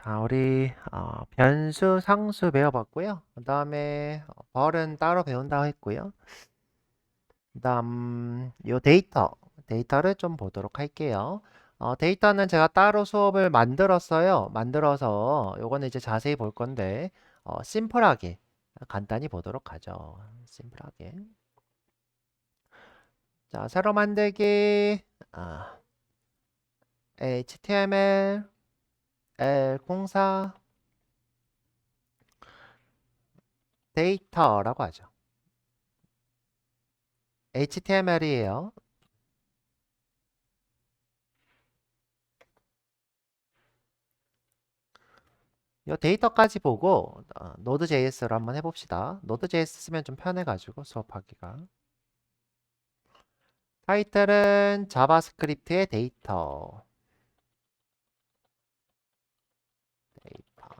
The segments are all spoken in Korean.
자, 우리 변수, 상수 배워봤고요. 그 다음에 벌은 따로 배운다고 했고요. 그 다음 요 데이터를 좀 보도록 할게요. 데이터는 제가 따로 수업을 만들었어요. 만들어서 요거는 이제 자세히 볼 건데 심플하게 간단히 보도록 하죠. 심플하게. 자, 새로 만들기 HTML L04 데이터라고 하죠. HTML이에요. 이 데이터까지 보고 노드.js를 한번 해봅시다. 노드.js 쓰면 좀 편해가지고 수업하기가. 타이틀은 자바스크립트의 데이터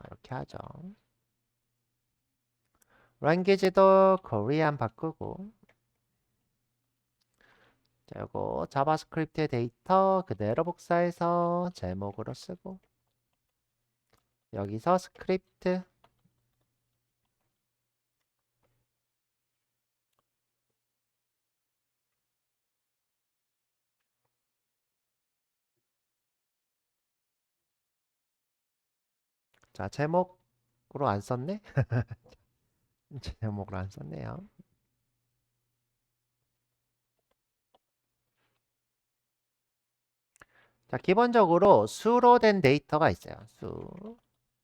이렇게 하죠. 랭귀지도 코리안 바꾸고. 자, 요거 자바스크립트의 데이터 그대로 복사해서 제목으로 쓰고, 여기서 스크립트. 자, 제목으로 안 썼네? 제목으로 안 썼네요. 자, 기본적으로 수로 된 데이터가 있어요.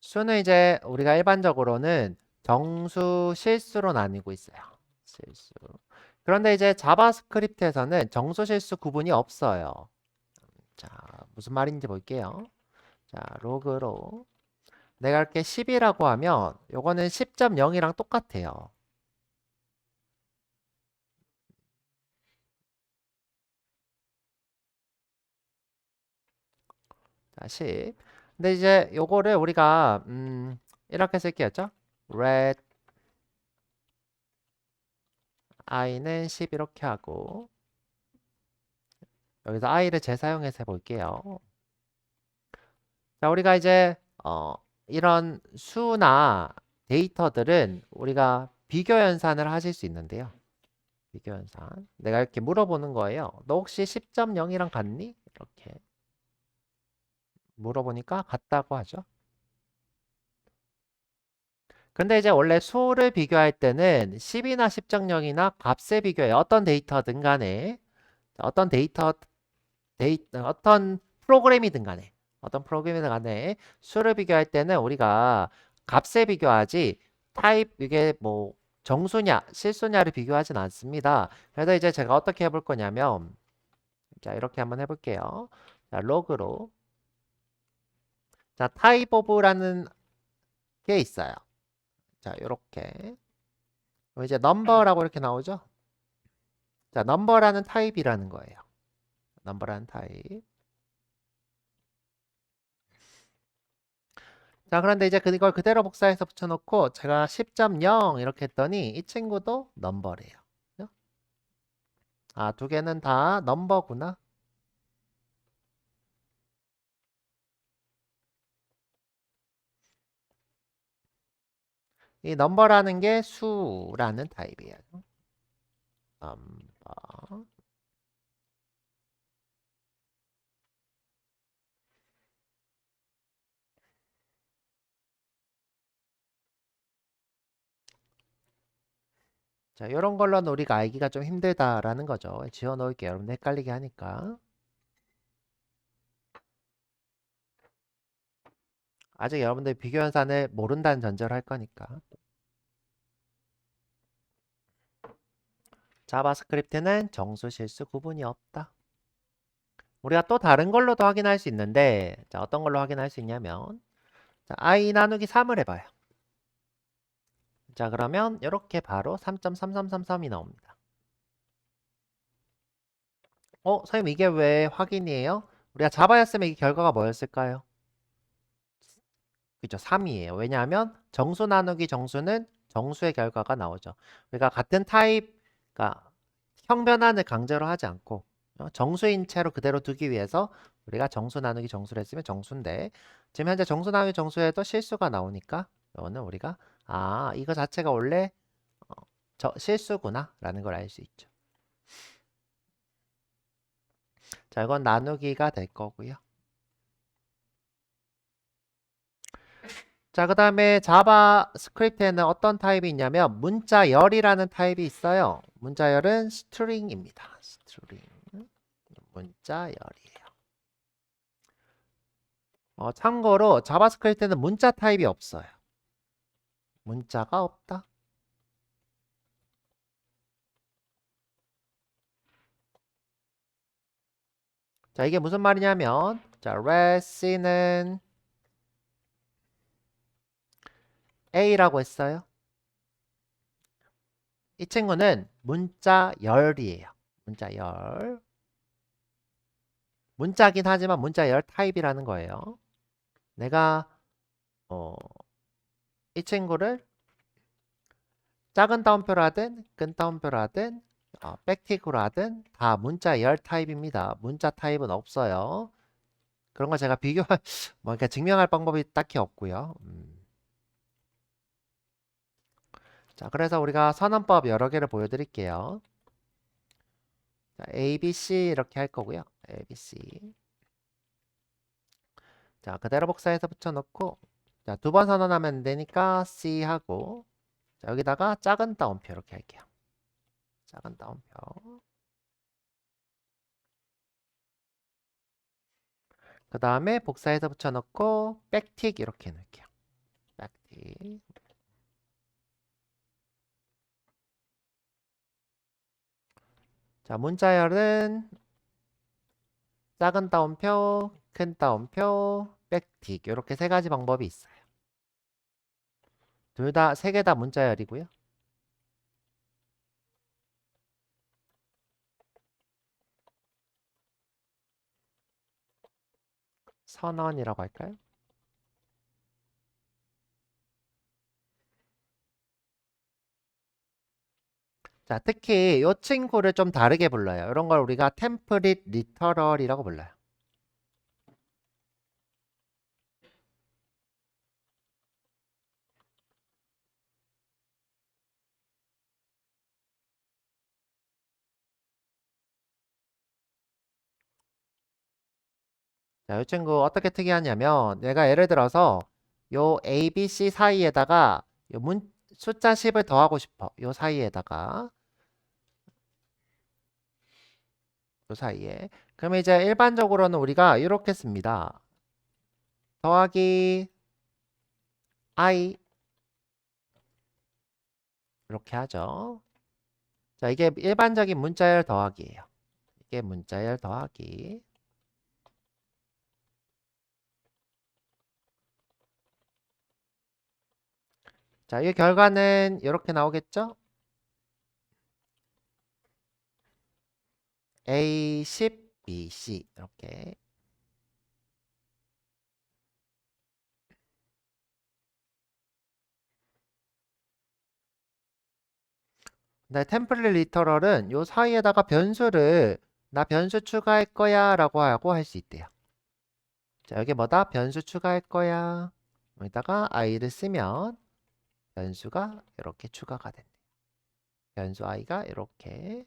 수는 이제 우리가 일반적으로는 정수, 실수로 나뉘고 있어요. 실수. 그런데 이제 자바스크립트에서는 정수, 실수 구분이 없어요. 자, 무슨 말인지 볼게요. 자, 로그로 내가 이렇게 10이라고 하면 요거는 10.0이랑 똑같아요. 자, 10. 근데 이제 요거를 우리가 이렇게 쓸게요. red i는 10 이렇게 하고, 여기서 i를 재사용해서 해볼게요. 자, 우리가 이제 이런 수나 데이터들은 우리가 비교 연산을 하실 수 있는데요. 비교 연산. 내가 이렇게 물어보는 거예요. 너 혹시 10.0이랑 같니? 이렇게 물어보니까 같다고 하죠. 근데 이제 원래 수를 비교할 때는 10이나 10.0이나 값을 비교해요. 어떤 데이터든 간에, 어떤 프로그램이든 간에, 수를 비교할 때는 우리가 값에 비교하지 타입 이게 뭐 정수냐 실수냐를 비교하진 않습니다. 그래서 이제 제가 어떻게 해볼 거냐면, 자, 이렇게 한번 해볼게요. 자, 로그로, 자, 타입 오브라는 게 있어요. 자, 이렇게 이제 넘버라고 이렇게 나오죠. 자, 넘버라는 타입이라는 거예요. 넘버라는 타입. 자, 그런데 이제 그걸 그대로 복사해서 붙여놓고 제가 10.0 이렇게 했더니 이 친구도 넘버래요. 아, 두 개는 다 넘버구나. 이 넘버라는 게 수라는 타입이에요. 넘버. 자, 이런 걸로는 우리가 알기가 좀 힘들다라는 거죠. 지워 놓을게요. 여러분 헷갈리게 하니까. 아직 여러분들 비교 연산을 모른다는 전제로 할 거니까. 자바스크립트는 정수 실수 구분이 없다. 우리가 또 다른 걸로도 확인할 수 있는데, 자, 어떤 걸로 확인할 수 있냐면, 자, i 나누기 3을 해봐요. 자, 그러면 이렇게 바로 3.3333이 나옵니다. 선생님 이게 왜 확인이에요? 우리가 자바였으면 이 결과가 뭐였을까요? 그죠, 3이에요. 왜냐하면 정수 나누기 정수는 정수의 결과가 나오죠. 우리가 같은 타입, 그러니까 형변환을 강제로 하지 않고 정수인 채로 그대로 두기 위해서 우리가 정수 나누기 정수를 했으면 정수인데 지금 현재 정수 나누기 정수에도 실수가 나오니까 이거는 우리가 이거 자체가 원래 어, 실수구나 라는 걸 알 수 있죠. 자, 이건 나누기가 될 거고요. 자, 그 다음에 자바스크립트에는 어떤 타입이 있냐면 문자열이라는 타입이 있어요. 문자열은 스트링입니다. 스트링. 문자열이에요. 참고로 자바스크립트는 문자 타입이 없어요. 문자가 없다. 자, 이게 무슨 말이냐면 자, 레시는 A라고 했어요. 이 친구는 문자열이에요. 문자열. 문자긴 하지만 문자열 타입이라는 거예요. 내가 이 친구를 작은 따옴표로 하든 큰 따옴표로 하든 백틱으로 하든 다 문자열 타입입니다. 문자 타입은 없어요. 그런 거 제가 비교할 그러니까 증명할 방법이 딱히 없고요. 자, 그래서 우리가 선언법 여러 개를 보여드릴게요. 자, A, B, C 이렇게 할 거고요. A, B, C. 자, 그대로 복사해서 붙여놓고 자, 두 번 선언하면 되니까 C 하고 자, 여기다가 작은 따옴표 이렇게 할게요. 작은 따옴표. 그 다음에 복사해서 붙여놓고 백틱 이렇게 넣을게요. 백틱. 자, 문자열은 작은 따옴표, 큰 따옴표, 백틱 이렇게 세 가지 방법이 있어요. 둘 다, 세 개 다 문자열이고요. 선언이라고 할까요? 자, 특히 이 친구를 좀 다르게 불러요. 이런 걸 우리가 템플릿 리터럴이라고 불러요. 자, 이 친구 어떻게 특이하냐면 내가 예를 들어서 요 A, B, C 사이에다가 숫자 10을 더하고 싶어. 요 사이에다가 요 사이에. 그러면 이제 일반적으로는 우리가 이렇게 씁니다. 더하기 I 이렇게 하죠. 자, 이게 일반적인 문자열 더하기예요. 이게 문자열 더하기. 자, 이 결과는 이렇게 나오겠죠? A10, BC 이렇게. 근데 템플릿 리터럴은 요 사이에다가 변수를 나 변수 추가할 거야 라고 하고 할 수 있대요. 자, 여기 뭐다? 변수 추가할 거야. 여기다가 i를 쓰면 변수가 이렇게 추가가 된대요. 변수 i가 이렇게.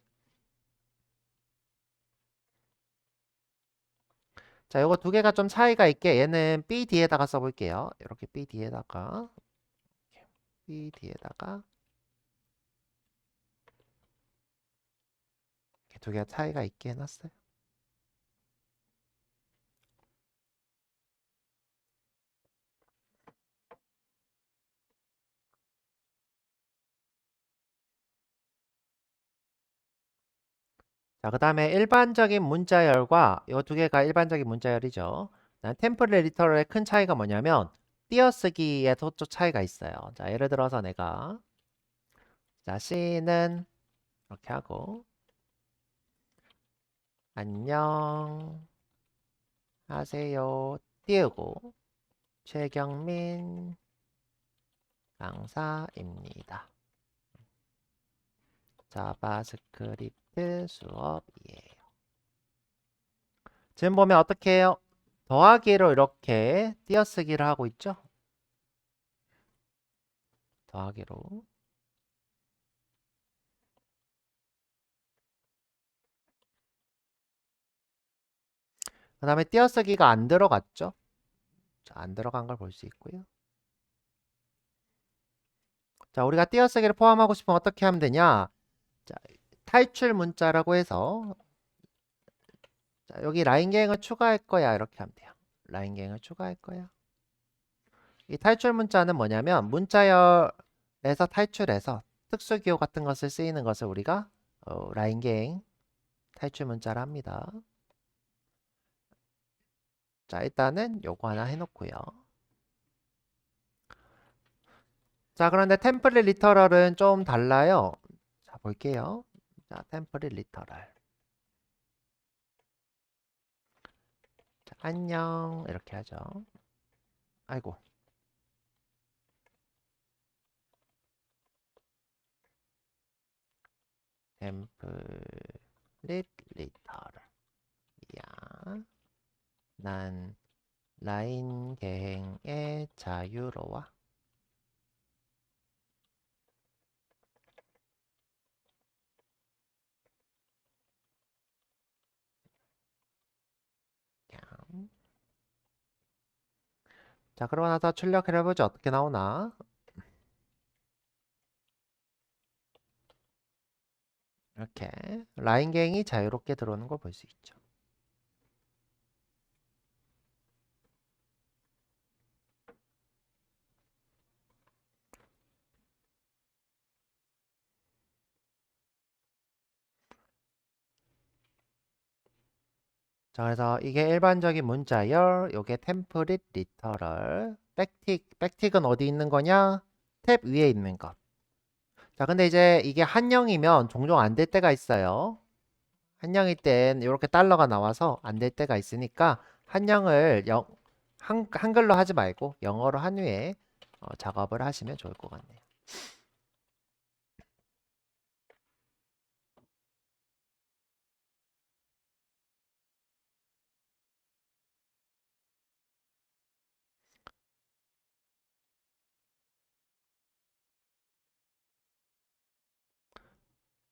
자, 요거 두 개가 좀 차이가 있게 얘는 B 뒤에다가 써볼게요. 이렇게 B 뒤에다가 B 뒤에다가 이렇게 두 개가 차이가 있게 해놨어요. 자, 그 다음에 일반적인 문자열과 이 두 개가 일반적인 문자열이죠. 템플릿 리터럴의 큰 차이가 뭐냐면 띄어쓰기에 또 차이가 있어요. 자, 예를 들어서 내가 자, C는 이렇게 하고 안녕 하세요 띄우고 최경민 강사입니다. 자바스크립트 수업이에요. 지금 보면 어떻게 해요? 더하기로 이렇게 띄어쓰기를 하고 있죠? 더하기로. 그 다음에 띄어쓰기가 안 들어갔죠? 자, 안 들어간 걸 볼 수 있고요. 자, 우리가 띄어쓰기를 포함하고 싶으면 어떻게 하면 되냐? 자, 탈출 문자라고 해서 자, 여기 라인갱을 추가할 거야. 이렇게 하면 돼요. 라인갱을 추가할 거야. 이 탈출 문자는 뭐냐면 문자열에서 탈출해서 특수기호 같은 것을 쓰이는 것을 우리가 라인갱 탈출 문자를 합니다. 자, 일단은 요거 하나 해놓고요. 자, 그런데 템플릿 리터럴은 좀 달라요. 자, 볼게요. 자, 템플릿 리터럴. 자, 안녕. 이렇게 하죠. 아이고. 템플릿 리터럴. 야, 난 라인 개행에 자유로워. 자, 그러고 나서 출력을 해보죠. 어떻게 나오나? 이렇게 라인갱이 자유롭게 들어오는 걸 볼 수 있죠. 자, 그래서 이게 일반적인 문자열, 요게 템플릿 리터럴, 백틱은 어디 있는 거냐? 탭 위에 있는 것. 자, 근데 이제 이게 한영이면 종종 안 될 때가 있어요. 한영일 땐 이렇게 달러가 나와서 안 될 때가 있으니까 한영을 한글로 하지 말고 영어로 한 후에 작업을 하시면 좋을 것 같네요.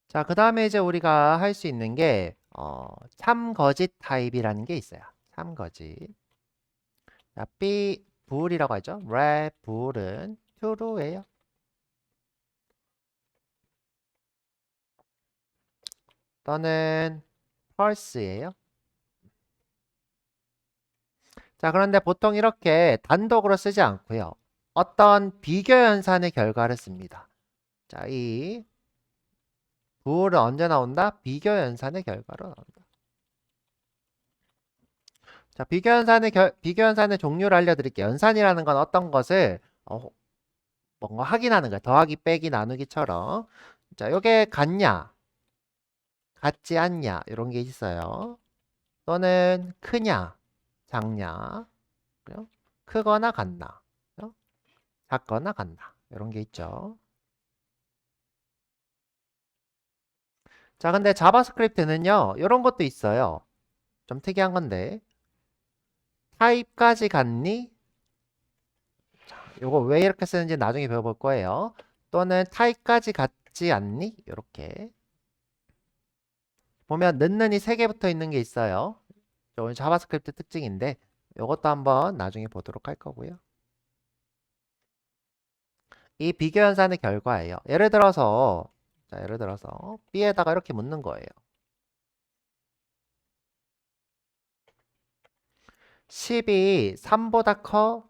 자, 그 다음에 이제 우리가 할 수 있는 게 참거짓 타입이라는 게 있어요. 참거짓. 자, 불이라고 하죠. 불은 true예요. 또는 false예요. 자, 그런데 보통 이렇게 단독으로 쓰지 않고요. 어떤 비교 연산의 결과를 씁니다. 자, 이 불은 언제 나온다? 비교 연산의 결과로 나온다. 자, 비교 연산의 종류를 알려드릴게요. 연산이라는 건 어떤 것을 뭔가 확인하는 거예요. 더하기, 빼기, 나누기처럼. 자, 요게 같냐, 같지 않냐, 이런 게 있어요. 또는 크냐, 작냐, 그죠? 크거나 같나, 그죠? 작거나 같나, 이런 게 있죠. 자, 근데 자바스크립트는요, 이런 것도 있어요. 좀 특이한 건데, 타입까지 같니? 자, 요거 왜 이렇게 쓰는지 나중에 배워볼 거예요. 또는 타입까지 같지 않니? 이렇게. 보면 는이 3개 붙어 있는 게 있어요. 오늘 자바스크립트 특징인데 이것도 한번 나중에 보도록 할 거고요. 이 비교 연산의 결과예요. 예를 들어서 B에다가 이렇게 묻는 거예요. 10이 3보다 커?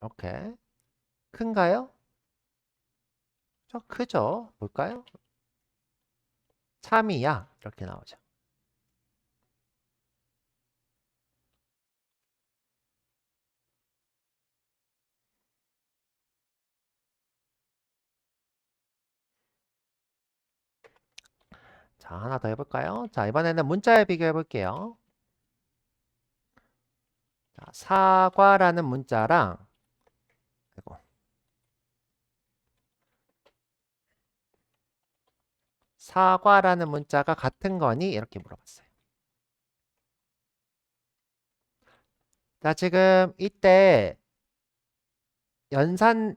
이렇게. 큰가요? 크죠? 볼까요? 참이야. 이렇게 나오죠. 자, 하나 더 해볼까요? 자, 이번에는 문자에 비교해 볼게요. 자, 사과라는 문자랑 아이고, 사과라는 문자가 같은 거니? 이렇게 물어봤어요. 자, 지금 이때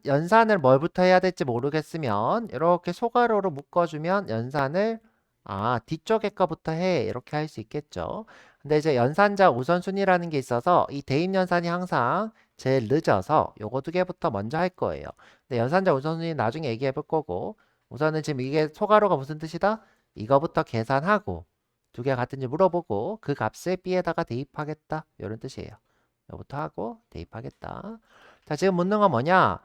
연산을 뭘부터 해야 될지 모르겠으면 이렇게 소괄호로 묶어주면 연산을 뒤쪽에 거부터 해 이렇게 할 수 있겠죠. 근데 이제 연산자 우선순위라는 게 있어서 이 대입 연산이 항상 제일 늦어서 요거 두 개부터 먼저 할 거예요. 근데 연산자 우선순위 나중에 얘기해 볼 거고 우선은 지금 이게 소괄호가 무슨 뜻이다? 이거부터 계산하고 두 개 같은지 물어보고 그 값을 B에다가 대입하겠다 이런 뜻이에요. 이거부터 하고 대입하겠다. 자, 지금 묻는 건 뭐냐?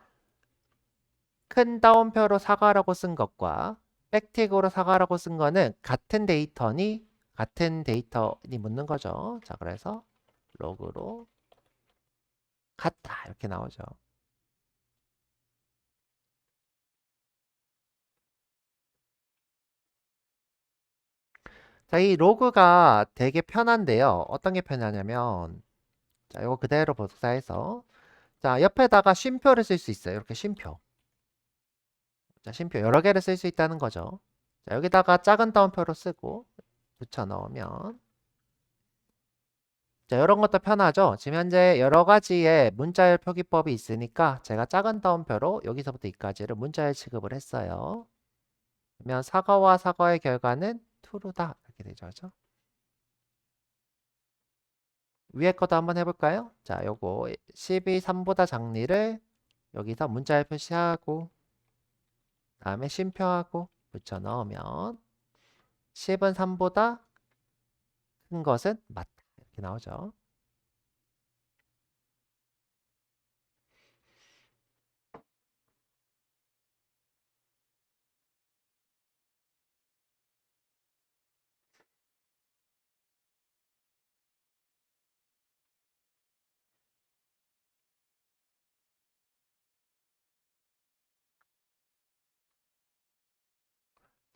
큰 따옴표로 사과라고 쓴 것과 백틱으로 사과라고 쓴 거는 같은 데이터니 묻는 거죠. 자, 그래서 로그로 같다 이렇게 나오죠. 자, 이 로그가 되게 편한데요. 어떤 게 편하냐면 자, 이거 그대로 복사해서 자, 옆에다가 쉼표를 쓸 수 있어요. 이렇게 쉼표. 자, 쉼표 여러 개를 쓸 수 있다는 거죠. 자, 여기다가 작은 따옴표로 쓰고 붙여 넣으면 자, 이런 것도 편하죠. 지금 현재 여러 가지의 문자열 표기법이 있으니까 제가 작은 따옴표로 여기서부터 여기까지를 문자열 취급을 했어요. 그러면 사과와 사과의 결과는 true다 이렇게 되죠. 그죠? 위에 것도 한번 해볼까요? 자, 요거 10이 3보다 작니를 여기서 문자열 표시하고 다음에 쉼표하고 붙여 넣으면 10은 3보다 큰 것은 맞다 이렇게 나오죠.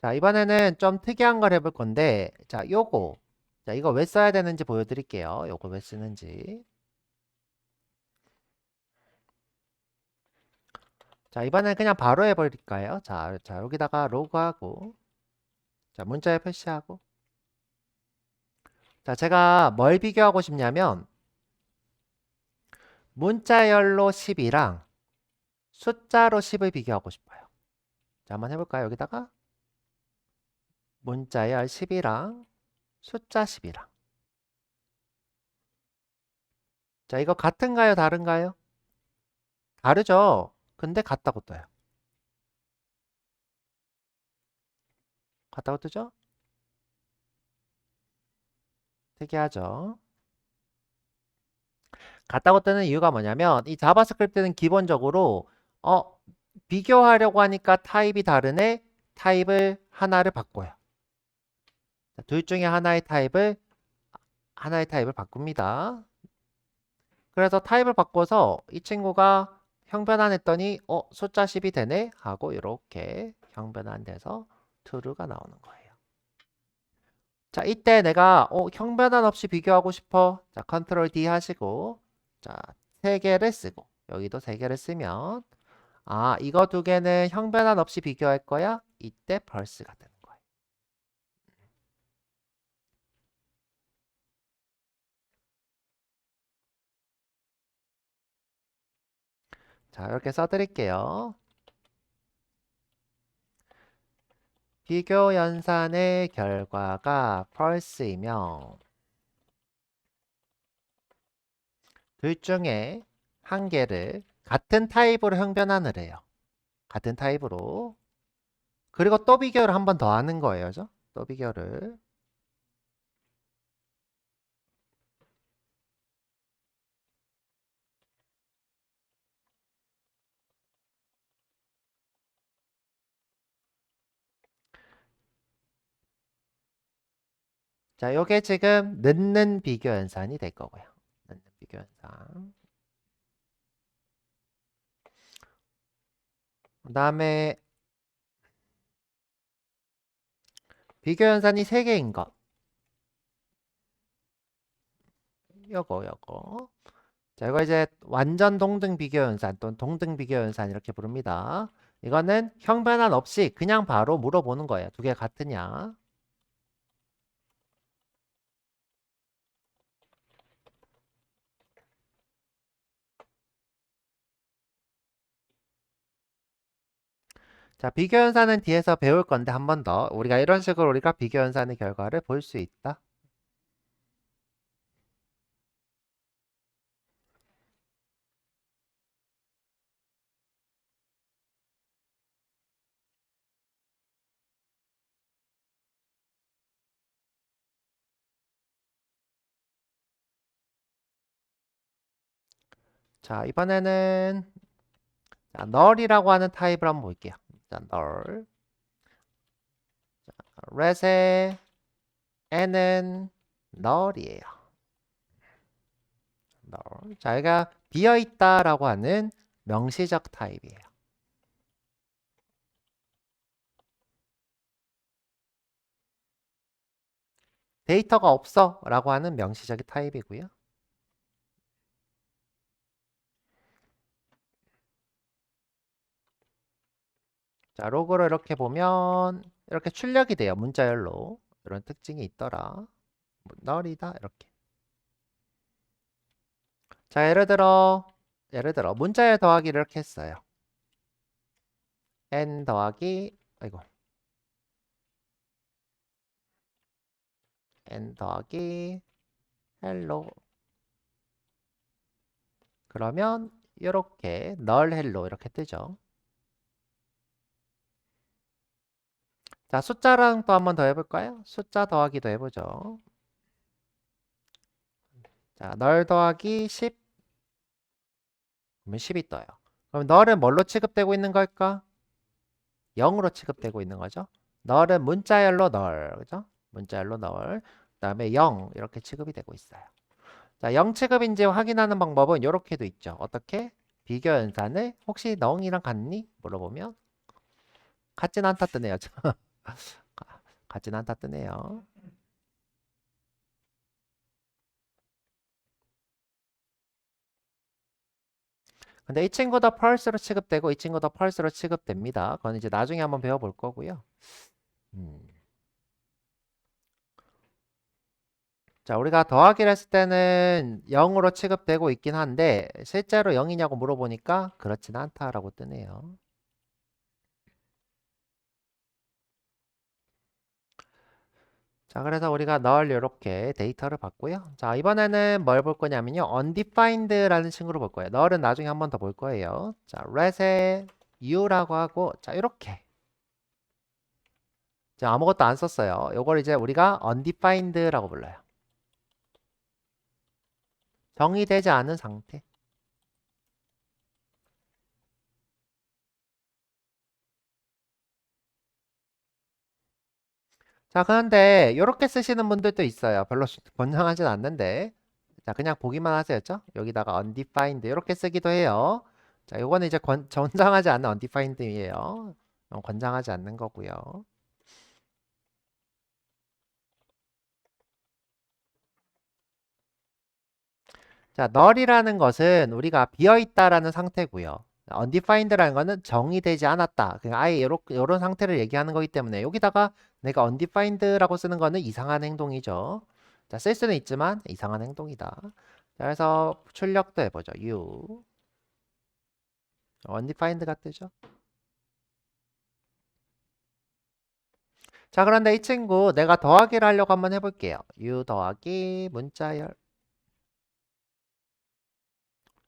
자, 이번에는 좀 특이한 걸 해볼 건데, 자, 요거. 자, 이거 왜 써야 되는지 보여드릴게요. 요거 왜 쓰는지. 자, 이번엔 그냥 바로 해버릴까요? 자, 여기다가 로그하고, 자, 문자에 표시하고. 자, 제가 뭘 비교하고 싶냐면, 문자열로 10이랑 숫자로 10을 비교하고 싶어요. 자, 한번 해볼까요? 여기다가 문자열 10이랑 숫자 10이랑. 자, 이거 같은가요? 다른가요? 다르죠? 근데 같다고 떠요. 같다고 뜨죠? 특이하죠? 같다고 뜨는 이유가 뭐냐면 이 자바스크립트는 기본적으로 어 비교하려고 하니까 타입이 다르네 타입을 하나를 바꿔요. 둘 중에 하나의 타입을 바꿉니다. 그래서 타입을 바꿔서 이 친구가 형변환했더니 숫자 10이 되네 하고 이렇게 형변환돼서 true가 나오는 거예요. 자, 이때 내가 형변환 없이 비교하고 싶어. 자, 컨트롤 D 하시고 자, 세 개를 쓰고 여기도 세 개를 쓰면 이거 두 개는 형변환 없이 비교할 거야. 이때 벌스가 되는 거예요. 자, 이렇게 써드릴게요. 비교 연산의 결과가 false이며 둘 중에 한 개를 같은 타입으로 형변환을 해요. 같은 타입으로. 그리고 또 비교를 한 번 더 하는 거예요. 그죠? 또 비교를. 자, 요게 지금 넣는 비교 연산이 될 거고요. 넣는 비교 연산. 그 다음에 비교 연산이 3개인 것. 요거. 자, 이거 이제 완전 동등 비교 연산 또는 동등 비교 연산 이렇게 부릅니다. 이거는 형변환 없이 그냥 바로 물어보는 거예요. 두 개 같으냐? 자, 비교현상은 뒤에서 배울 건데 한 번 더. 우리가 이런 식으로 우리가 비교현상의 결과를 볼 수 있다. 자, 이번에는 자, null이라고 하는 타입을 한번 볼게요. 자, null. let의 n은 null이에요. null. 자, 여기가 비어있다라고 하는 명시적 타입이에요. 데이터가 없어 라고 하는 명시적 타입이고요. 자, 로그로 이렇게 보면 이렇게 출력이 돼요. 문자열로. 이런 특징이 있더라. null이다 이렇게. 자, 예를 들어 문자열 더하기를 이렇게 했어요. n 더하기 아이고 n 더하기 hello. 그러면 이렇게 null hello 이렇게 뜨죠. 자, 숫자랑 또 한 번 더 해볼까요? 숫자 더하기도 해보죠. 자, null 더하기 10 그러면 10이 떠요. 그럼 null은 뭘로 취급되고 있는 걸까? 0으로 취급되고 있는 거죠. null은 문자열로 null, 그죠? 문자열로 null. 그다음에 0 이렇게 취급이 되고 있어요. 자, 0 취급인지 확인하는 방법은 이렇게도 있죠. 어떻게? 비교 연산을 혹시 0이랑 같니? 물어보면 같진 않다 뜨네요. 같진 않다 뜨네요. 근데 이 친구도 펄스로 취급되고 이 친구도 펄스로 취급됩니다. 그건 이제 나중에 한번 배워볼 거고요. 음. 자, 우리가 더하기를 했을 때는 0으로 취급되고 있긴 한데 실제로 0이냐고 물어보니까 그렇진 않다라고 뜨네요. 자, 그래서 우리가 널 이렇게 데이터를 봤고요. 자, 이번에는 뭘 볼 거냐면요. undefined라는 친구를 볼 거예요. 널은 나중에 한번 더 볼 거예요. 자, let의 u라고 하고 자, 이렇게. 자, 아무것도 안 썼어요. 요걸 이제 우리가 undefined라고 불러요. 정의되지 않은 상태. 자, 그런데 이렇게 쓰시는 분들도 있어요. 별로 권장하진 않는데. 자, 그냥 보기만 하세요. 여기다가 undefined 이렇게 쓰기도 해요. 자, 요거는 이제 권장하지 않는 undefined이에요. 권장하지 않는 거고요. 자, null이라는 것은 우리가 비어있다라는 상태고요. undefined라는 것은 정의되지 않았다. 그냥 아예 이런 상태를 얘기하는 거기 때문에 여기다가 내가 undefined라고 쓰는 거는 이상한 행동이죠. 자, 쓸 수는 있지만 이상한 행동이다. 자, 그래서 출력도 해보죠. u undefined가 뜨죠. 자, 그런데 이 친구 내가 더하기를 하려고 한번 해볼게요. u 더하기 문자열.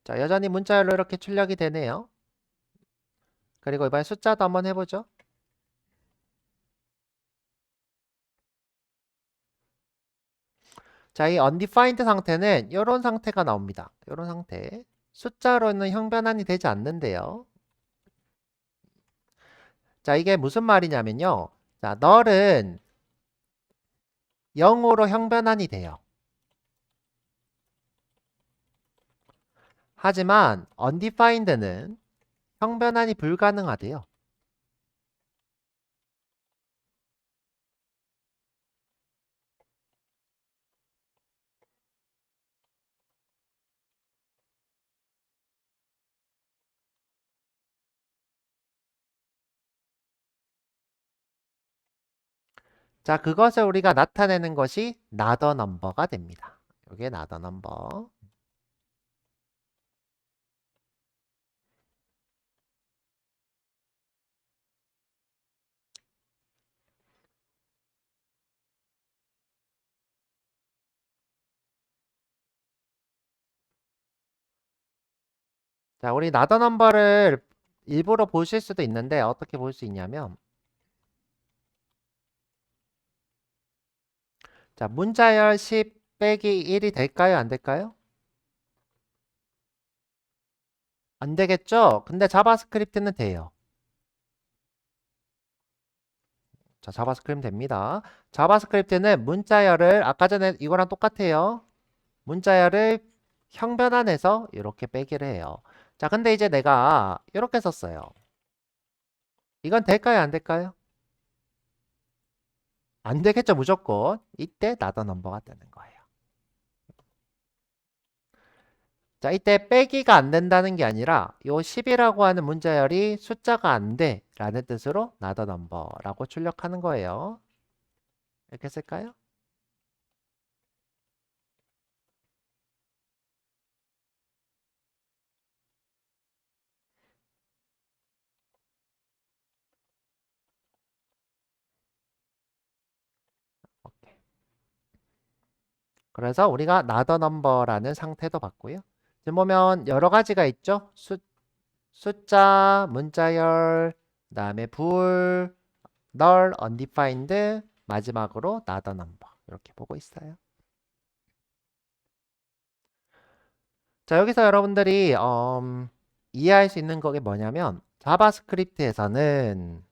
자, 여전히 문자열로 이렇게 출력이 되네요. 그리고 이번에 숫자도 한번 해보죠. 자, 이 undefined 상태는 이런 상태가 나옵니다. 이런 상태. 숫자로는 형변환이 되지 않는데요. 자, 이게 무슨 말이냐면요. 자, 널은 0으로 형변환이 돼요. 하지만 undefined는 형변환이 불가능하대요. 자, 그것을 우리가 나타내는 것이 나더 넘버가 됩니다. 이게 나더 넘버. 자, 우리 나더 넘버를 일부러 보실 수도 있는데 어떻게 볼 수 있냐면 자, 문자열 10 빼기 1이 될까요? 안 될까요? 안 되겠죠? 근데 자바스크립트는 돼요. 자, 자바스크립트 됩니다. 자바스크립트는 문자열을 아까 전에 이거랑 똑같아요. 문자열을 형변환해서 이렇게 빼기를 해요. 자, 근데 이제 내가 이렇게 썼어요. 이건 될까요? 안 될까요? 안 되겠죠, 무조건. 이때 나더 넘버가 되는 거예요. 자, 이때 빼기가 안 된다는 게 아니라 요 10이라고 하는 문자열이 숫자가 안 돼 라는 뜻으로 나더 넘버라고 출력하는 거예요. 이렇게 쓸까요? 오케이. 그래서 우리가 나더 넘버라는 상태도 봤고요. 지금 보면 여러 가지가 있죠. 숫자, 문자열, 그다음에 불, null, undefined, 마지막으로 나더 넘버 이렇게 보고 있어요. 자, 여기서 여러분들이 이해할 수 있는 거게 뭐냐면 자바스크립트에서는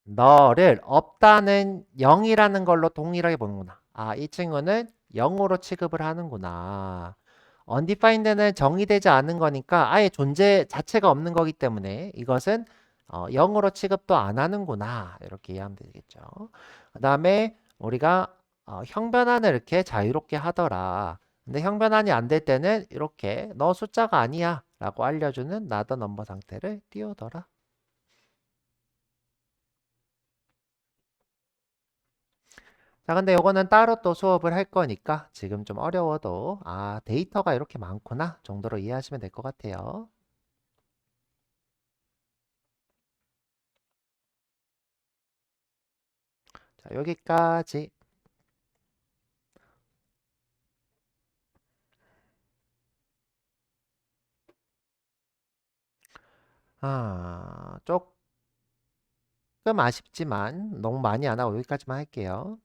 너를 없다는 0이라는 걸로 동일하게 보는구나. 아, 이 친구는 0으로 취급을 하는구나. undefined는 정의되지 않은 거니까 아예 존재 자체가 없는 거기 때문에 이것은 0으로 취급도 안 하는구나. 이렇게 이해하면 되겠죠. 그 다음에 우리가 형변환을 이렇게 자유롭게 하더라. 근데 형변환이 안 될 때는 이렇게 너 숫자가 아니야 라고 알려주는 나더 넘버 상태를 띄우더라. 자, 근데 요거는 따로 또 수업을 할 거니까 지금 좀 어려워도 아, 데이터가 이렇게 많구나 정도로 이해하시면 될 것 같아요. 자, 여기까지. 조금 아쉽지만 너무 많이 안 하고 여기까지만 할게요.